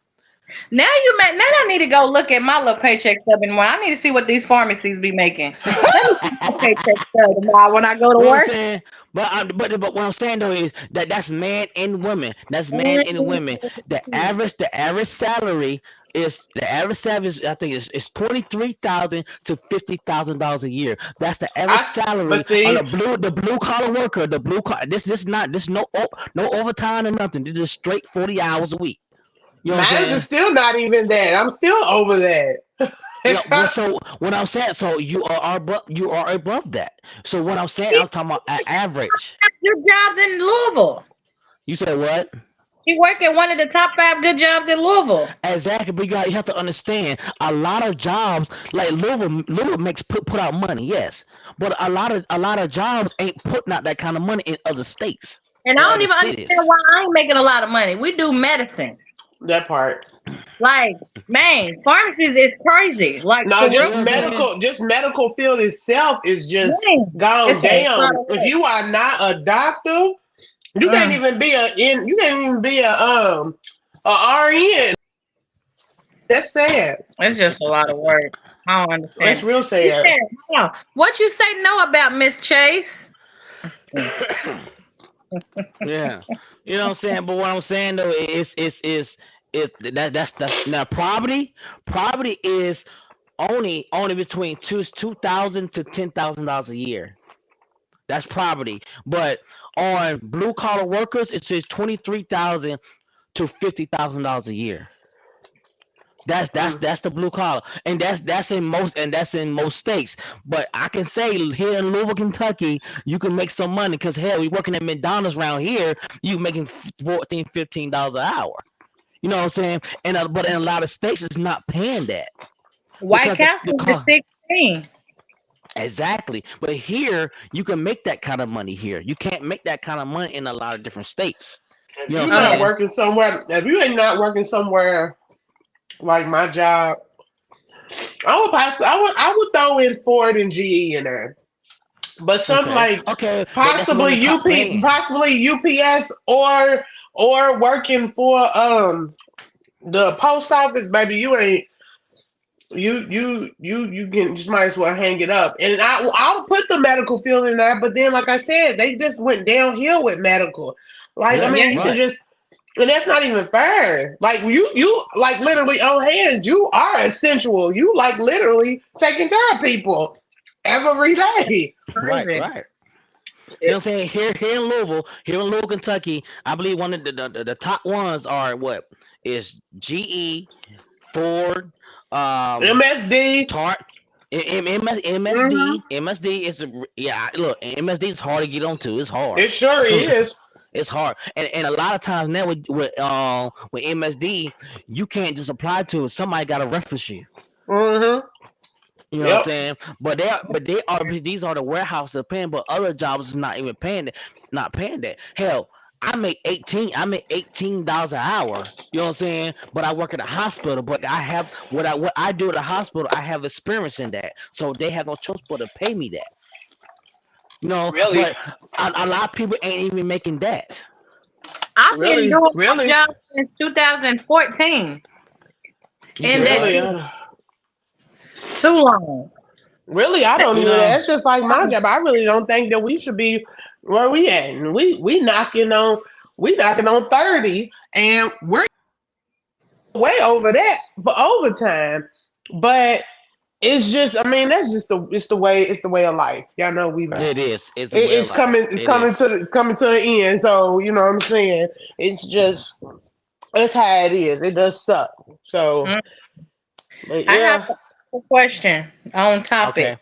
Now I need to go look at my little paycheck stub anymore. I need to see what these pharmacies be making. Let me see my paycheck stub tomorrow when I go to You know what I'm work. saying? But what I'm saying though is that's man and women. That's man and women. Mm. The average salary I think is $23,000 to $50,000 a year. That's the average I salary but on see, the blue collar worker. The blue collar. This not this no overtime or nothing. This is straight 40 hours a week. You know what I'm mine is saying? still not even that. I'm still over You know, but that. so what I'm saying, so you are above that. So what I'm saying, He I'm talking about average. got good jobs in Louisville. You said what? He work at one of the top 5 good jobs in Louisville. Exactly, but you have to understand a lot of jobs like Louisville makes put out money, yes, but a lot of jobs ain't putting out that kind of money in other states And I or don't other even understand cities. why I ain't making a lot of money. We do medicine. That part. Like, man, pharmacies is crazy. Like, No, for real. You know what I'm saying? just medical field itself is just Man, gone it's a lot down. of If work. you are not a doctor, you can't Mm, even be a RN. That's sad. it's just a lot of work. I don't understand. That's real You sad. said, hold on. What you say no about Miss Chase? Yeah, you know what I'm saying. But what I'm saying though is that's now poverty is only between two thousand to $10,000 a year. That's poverty. But on blue collar workers, it says 23,000 to $50,000 a year. Mm. That's the blue collar, and that's in most states. But I can say here in Louisville, Kentucky, you can make some money because hell, we working at McDonald's around here, you making 14, $15 an hour. You know what I'm saying? And but in a lot of states, it's not paying that White because the Castle is cost. 16. Exactly. But here, you can make that kind of money here. You can't make that kind of money in a lot of different states. If You know you're what I'm Oh not yeah. saying? working somewhere, if you ain't not working somewhere like my job, I would throw in Ford and GE in there. But something Okay. like Okay. That's one of the top paying. Possibly UPS or working for the post office, baby, you ain't you can just might as well hang it up. And I'll put the medical field in there, but then like I said, they just went downhill with medical. Like I Yeah. Yeah. mean, you can Right. just and that's not even fair. Like you like literally on hands, you are essential. You like literally taking care of people every day. Right. Crazy. Right. You know what It, I'm saying? Here in Louisville, Kentucky, I believe one of the top ones are what is GE, Ford, um, MSD. Tart. Mm-hmm. MSD is yeah. Look, MSD is hard to get onto. It's hard. It sure is. It's hard, and a lot of times now with MSD, you can't just apply to it. Somebody got to reference you. Mm-hmm. You know what I'm Yep. saying? But these are the warehouses paying, but other jobs is not even paying that, not paying that. Hell, I make $18 an hour. You know what I'm saying? But I work at a hospital, but I have what I do at a hospital, I have experience in that. So they have no choice but to pay me that. You know, Really, but a lot of people ain't even making that. I've been really, doing my really, job since 2014, You and said that's what? really. too long. Really, I don't You even. know, That's just like my job. I really don't think that we should be where we at. And we knocking on 30, and we're way over that for overtime. But It's just, I mean, that's just it's the way of life. Y'all know It is. It's a way of it's life. coming, It is. it's coming to an end. So you know what I'm saying. It's just that's how it is. It does suck. So, Mm. but I have yeah. a question on Okay. topic.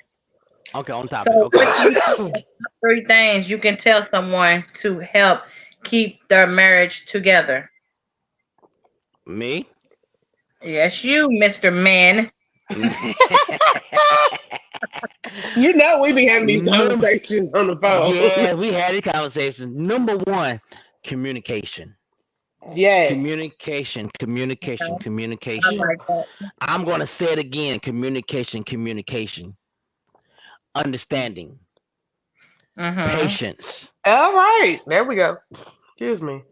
Okay. On topic. So, Okay. what do you think are the top three things you can tell someone to help keep their marriage together? Me. Yes, you, Mr. Man. You know we be having these Number, conversations on the phone. yeah, we had a conversation. Number one, communication. Yes. Communication, communication, I communication. like that. I'm going to say it again. Communication, communication. Understanding, Mm-hmm. patience. All right. There we go. Excuse me.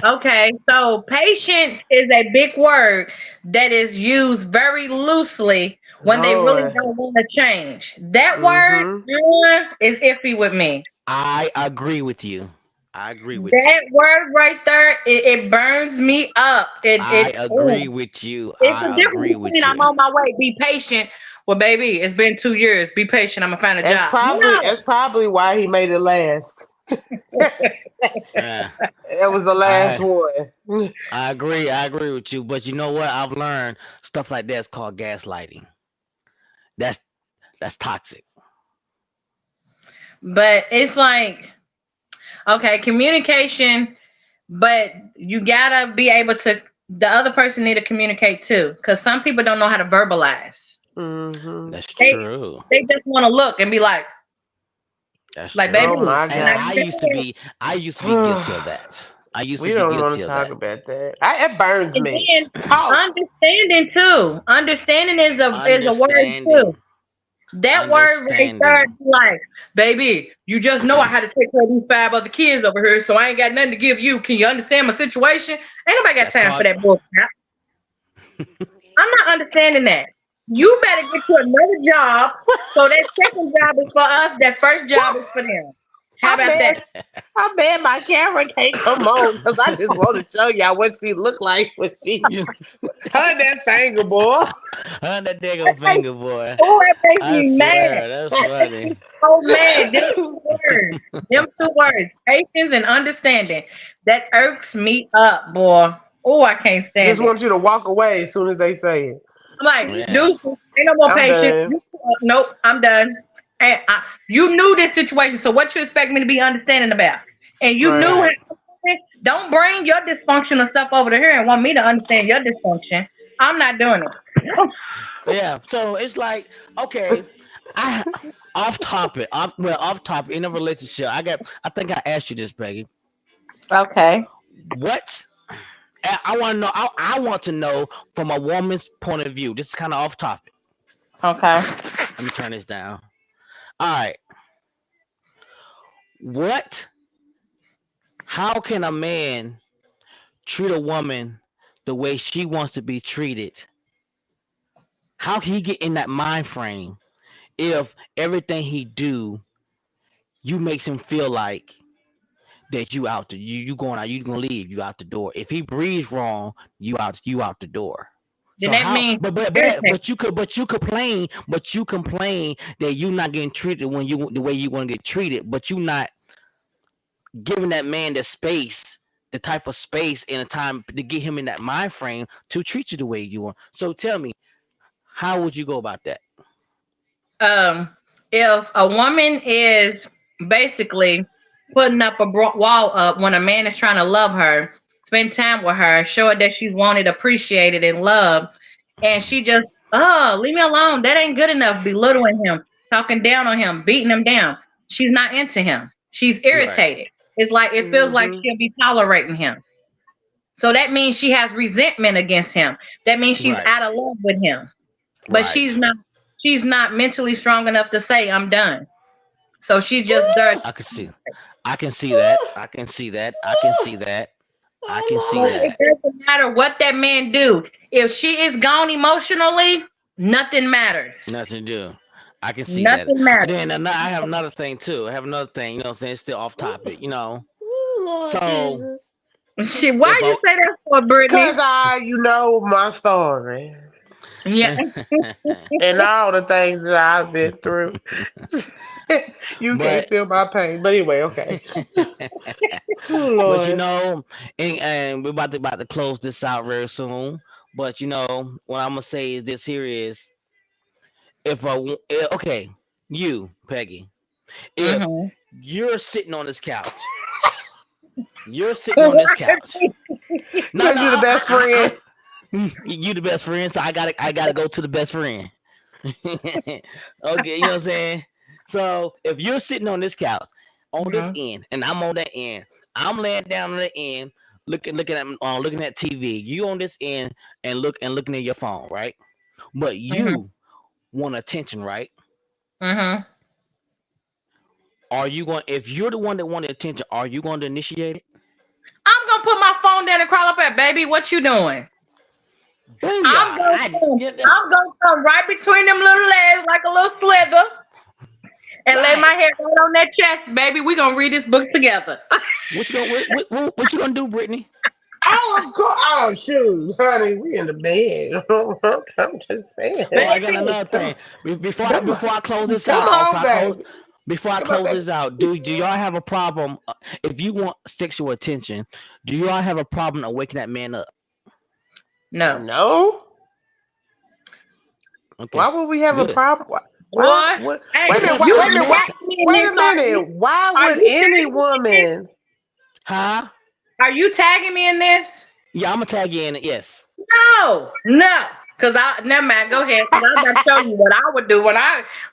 Okay, so patience is a big word that is used very loosely when they really Lord. don't want to change. That word Mm-hmm. is iffy with me. I agree with you. I agree with you. That word right there, it burns me up. I Ooh. agree with you. It's a I difference agree between with I'm you. on my way, be patient. Well, baby, it's been 2 years. Be patient. I'm gonna find a job. No. That's probably why he made it last. Yeah, That was the last I one. I agree. I agree with you. But you know what? I've learned stuff like that's called gaslighting. That's that's toxic. But it's like, okay, communication, but you gotta be able to. The other person need to communicate too, because some people don't know how to verbalize. Mm-hmm. That's They true. they just want to look and be That's like, baby, Oh true. my can And I God. I get used to that? be guilty of that. I used to We be don't want guilty to of talk that. about that. It burns And me. then Talk. understanding too. Understanding is a word too. Understanding. That word right there, Understanding. be like, baby, you just know I had to take care of these five other kids over here, so I ain't got nothing to give you. Can you understand my situation? Ain't nobody got That's time for called that bullcrap. I'm not understanding that. You better get you another job. So that second job is for us. That first job is for them. How I'm about that? mad. I'm mad my camera can't come on because I just want to show y'all what she looked like when she you had that finger, boy. on that daggone finger, boy. Oh, that makes I me mad. swear, that's That makes me funny. so mad. Them two words. Them two words. Patience and understanding. That irks me up, boy. Oh, I can't Just stand it. want you to walk away as soon as they say it. I'm like, Yeah, dude, ain't no more I'm patience. done. Nope, I'm done. And you knew this situation, so what you expect me to be understanding about? And you knew Right. right. how. Don't bring your dysfunctional stuff over to here and want me to understand your dysfunction. I'm not doing it. Yeah. So it's like, okay, I off topic. Off topic in a relationship. I think I asked you this, Peggy. Okay. What? I want to know. I want to know from a woman's point of view. This is kind of off topic. Okay. Let me turn this down. All right. What? How can a man treat a woman the way she wants to be treated? How can he get in that mind frame if everything he do, you makes him feel like that you going out, you gonna leave, you out the door. If he breathes wrong, you out the door. Then So that how means irritate. but you complain that you not getting treated when you the way you want to get treated, but you not giving that man the space, the type of space and a time to get him in that mind frame to treat you the way you want. So tell me, how would you go about that? um, if a woman is basically putting up a wall up when a man is trying to love her, spend time with her, show her that she's wanted, appreciated, and loved, and she just, oh, leave me alone. That ain't good enough. Belittling him, talking down on him, beating him down. She's not into him. She's Right, irritated. It's like it feels like Mm-hmm. she'll be tolerating him. So that means she has resentment against him. That means she's right, out of love with him. But right. she's not mentally strong enough to say I'm done. So she's just there. I can see. I can see that. I can see that. I can see that. I can see So it that. doesn't matter what that man do. If she is gone emotionally, nothing matters. Nothing to do. I can see that. Nothing matters. Then I have another thing too. I have another thing. You know, what I'm saying it's still off topic. You know, Ooh, Lord so Jesus. She, why if you I say that for, Brittany? Cause you know my story. Yeah. and all the things that I've been through. You can't but feel my pain. But anyway, okay. Oh but you Lord. know, and we're about to close this out very soon. But you know, what I'm gonna say is this here is if okay, you Peggy, if Mhm. you're sitting on this couch, you're sitting on this couch. No, Cause no, you're the best friend. you the best friend, so I gotta go to the best friend. Okay, you know what I'm saying? So if you're sitting on this couch on this Mhm. end and I'm on that end, I'm laying down on the end looking at TV. You on this end and looking at your phone, right? But Mhm. you want attention, right? Mhm. Are you going if you're the one that wanted attention, are you going to initiate it? I'm gonna put my phone down and crawl up at baby. What you doing? I'm Booyah! gonna come. I'm gonna come right between them little legs like a little slither and lay my Right. head right on that chest, baby. We gonna read this book together. What you gonna what you gonna do, Brittany? Oh, of course. Oh, shoot, honey, we in the bed. I'm just saying. Oh, I got Baby. another Come, thing. Before I come before I close on, this come out, on, baby. before I Come on, close baby. this out, do y'all have a problem if you want sexual attention? Do y'all have a problem of waking that man up? No. No. Why Okay, would we have a good. problem? Why Boy. would, wait a Hey, minute, Because wait, you wait a ain't minute, sometimes, tagging me in wait this, a are you? minute. Why Are would you any tagging me in this? woman? huh? Are you tagging me in this? Yeah, I'm gonna tag you in it. Yes. No, no. Cause I never mind. Go ahead. Cause I'm about to show you what I would do when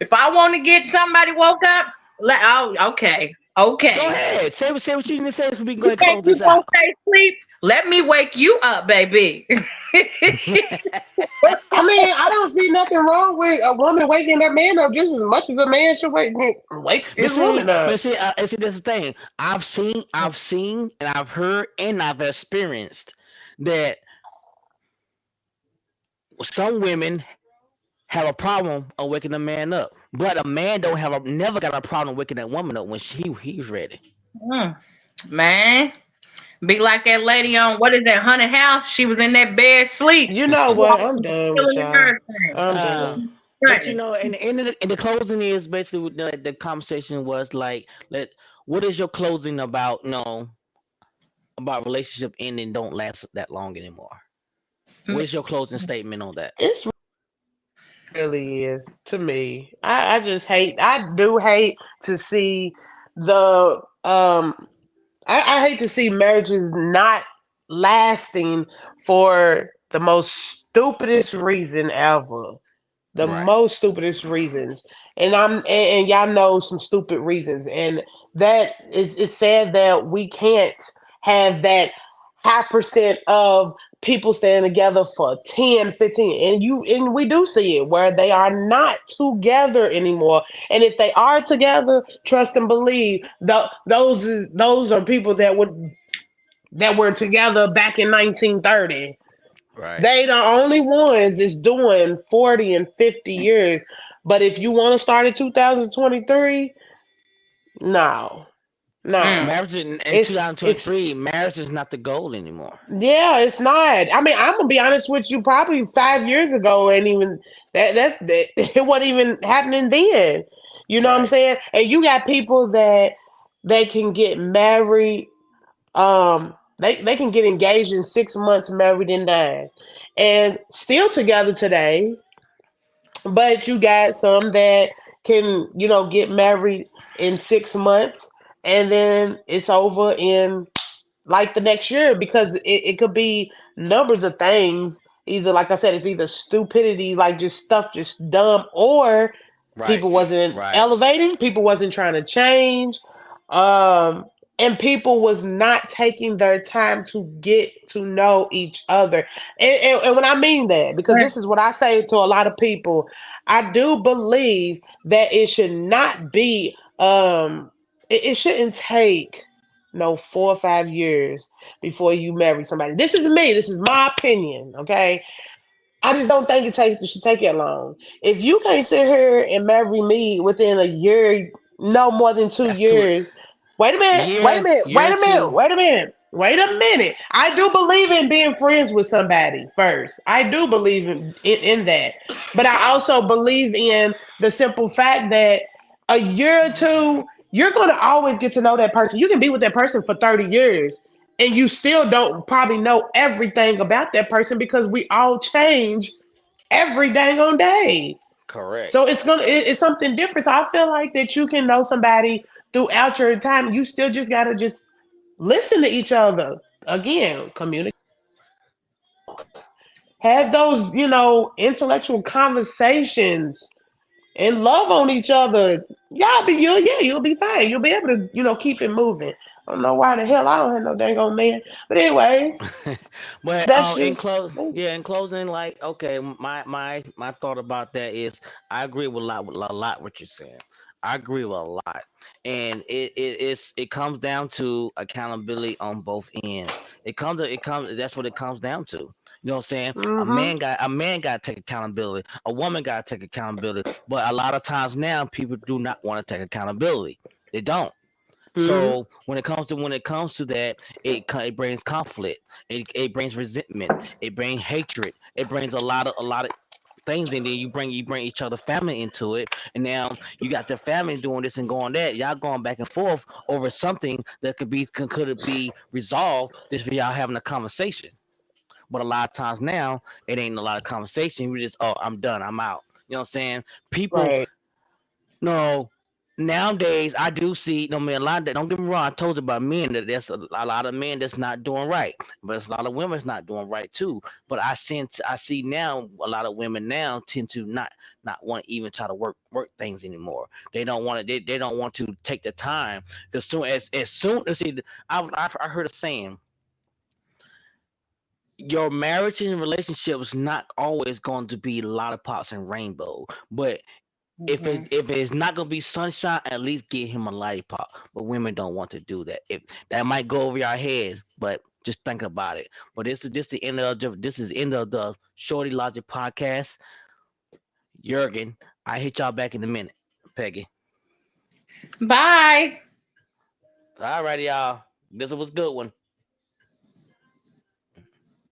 if I want to get somebody woke up. Okay, Go okay. ahead. Say what you need to say. So we can go You ahead and think close you this gonna out. stay asleep? Let me wake you up, baby. I mean, I don't see nothing wrong with a woman waking that man up just as much as a man should wake But his see, woman up. that's the thing. I've seen, and I've heard, and I've experienced that some women have a problem of waking a man up, but a man don't have never got a problem waking that woman up when he's ready. Mm, man, be like that lady on what is that haunted house? She was in that bed sleep. You know You all what? I'm was done with killing the y'all. nerve thing. I'm Uh, done. but you Honey. know, and the closing is basically the conversation was like, what is your closing about? About relationship ending don't last that long anymore. What is your closing statement on that? It's really is to me. I just hate. I do hate to see the I hate to see marriages not lasting for the most stupidest reason ever. The Right. most stupidest reasons, and y'all know some stupid reasons, and that is it's sad that we can't have that high percent of people staying together for 10, 15, and we do see it where they are not together anymore, and if they are together, trust and believe, those are people that were together back in 1930. Right. They the only ones that's doing 40 and 50 years. But if you want to start in 2023, no. Mm. No. Marriage in It's 2023, marriage is not the goal anymore. yeah, it's not. I mean, I'm gonna be honest with you, probably 5 years ago and even that it wasn't even happening then. You know what I'm Right. saying? And you got people that they can get married, they can get engaged in 6 months, married in 9, and still together today. But you got some that can, get married in 6 months and then it's over in like the next year because it could be numbers of things. Either, like I said, it's either stupidity, like just stuff, just dumb, or Right. people wasn't Right. elevating, people wasn't trying to change, um, and people was not taking their time to get to know each other. And when I mean that, because this is what I say to a lot of people, I do believe that it should not be, it shouldn't take no 4 or 5 years before you marry somebody. This is me. This is my opinion. Okay, I just don't think it should take that long. If you can't sit here and marry me within a year, no more than two That's too. years, Wait a minute. Wait a Year minute. Wait year a minute. two. Wait a minute. Wait a minute. I do believe in being friends with somebody first. I do believe in that. But I also believe in the simple fact that a year or two, you're going to always get to know that person. You can be with that person for 30 years and you still don't probably know everything about that person because we all change every dang on day. Correct. So it's something different. So I feel like that you can know somebody throughout your time. You still just gotta just listen to each other. Again, communicate, have those, intellectual conversations and love on each other. You'll be fine. You'll be able to, keep it moving. I don't know why the hell I don't have no dang on man. But anyways, But that's in just close, yeah, in closing, like, okay, my thought about that is I agree with a lot what you're saying. I agree with a lot, and it comes down to accountability on both ends. It comes that's what it comes down to. You know what I'm saying? mm-hmm. A man got to take accountability. A woman got to take accountability. But a lot of times now, people do not want to take accountability. They don't. Mm-hmm. So when it comes to that, it brings conflict. It brings resentment. It brings hatred. It brings a lot of things, and then you bring each other family into it, and now you got your family doing this and going that. Y'all going back and forth over something that could it be resolved just for y'all having a conversation. But a lot of times now, it ain't a lot of conversation. We just, oh, I'm done. I'm out. You know what I'm saying? People, Right. no, nowadays I do see. No man, a lot of that. Don't get me wrong. I told you about men that there's a lot of men that's not doing right, but there's a lot of women's not doing right too. But I see now a lot of women now tend to not want to even try to work things anymore. They don't want to. They don't want to take the time because soon as see, I heard a saying. Your marriage and relationship is not always going to be lollipops and rainbow, but Mm-hmm. if it's not gonna be sunshine, at least give him a lollipop. But women don't want to do that. If that might go over your head, but just think about it. But this is end of the Shorty Logic podcast. Jurgen, I hit y'all back in a minute. Peggy. Bye. All righty, y'all. This was a good one.